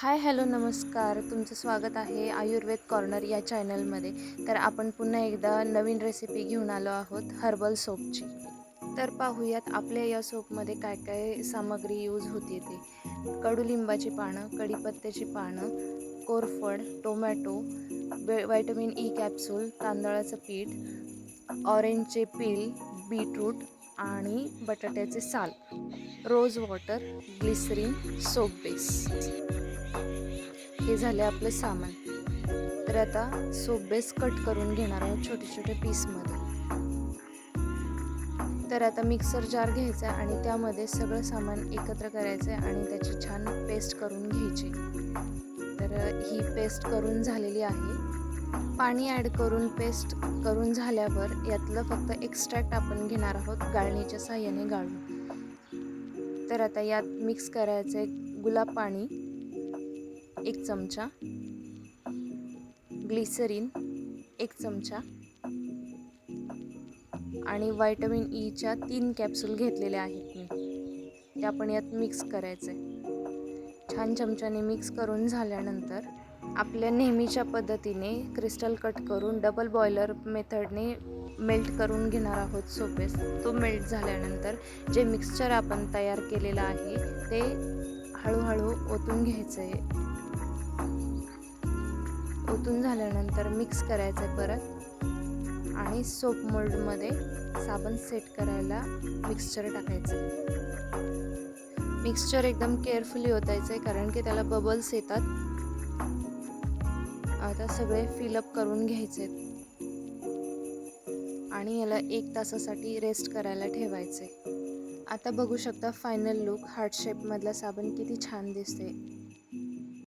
Hi hello नमस्कार. तुमचं स्वागत आहे आयुर्वेद कॉर्नर या चॅनलमध्ये. तर आपण पुन्हा एकदा नवीन रेसिपी घेऊन आलो आहोत हर्बल सोपची. तर पाहूयात आपल्या या सोपमध्ये काय काय सामग्री यूज होते ते. कडुलिंबाची पानं, कढीपत्त्याची पानं, कोरफड, टोमॅटो, व्हिटॅमिन ई कॅप्सूल, तांदळाचं पीठ, ऑरेंजचे पील, बीटरूट आणि बटाट्याचे साल, rose water, glycerine, soap base. हे झाले आपले सामान. तर आता सोप बेस कट करून घेणार आहोत छोटे छोटे पीसमध्ये. तर आता मिक्सर जार घ्यायचा आणि त्यामध्ये सगळं सामान एकत्र करायचं आणि त्याची छान पेस्ट करून घ्यायची. तर ही पेस्ट करून झालेली आहे. पाणी ॲड करून पेस्ट करून झाल्यावर यातलं फक्त एक्स्ट्रॅक्ट आपण घेणार आहोत गाळणीच्या साहाय्याने गाळून. तर आता यात मिक्स करायचं आहे गुलाब पाणी 1 चमचा, ग्लिसरीन 1 चमचा आणि व्हिटॅमिन ईच्या 3 कॅप्सूल घेतलेल्या आहेत मी. ते आपण यात मिक्स करायचं आहे. छान चमच्याने मिक्स करून झाल्यानंतर आपल्या नेहमीच्या पद्धतीने क्रिस्टल कट करून डबल बॉयलर मेथडने मेल्ट करून घेणार आहोत सोपेस. तो मेल्ट झाल्यानंतर जे मिक्सचर आपण तयार केलेलं आहे ते हळूहळू ओतून घ्यायचं आहे. ओतून झाल्यानंतर मिक्स करायचं आहे परत आणि सोप मोल्डमध्ये साबण सेट करायला मिक्सचर टाकायचं. मिक्सचर एकदम केअरफुली ओतायचं आहे कारण की त्याला बबल्स येतात. आता सगळे फिलअप करून घ्यायचे आणि याला 1 तासासाठी रेस्ट करायला ठेवायचे. आता बघू शकता फायनल लुक. हार्ट शेपमधला साबण किती छान दिसते.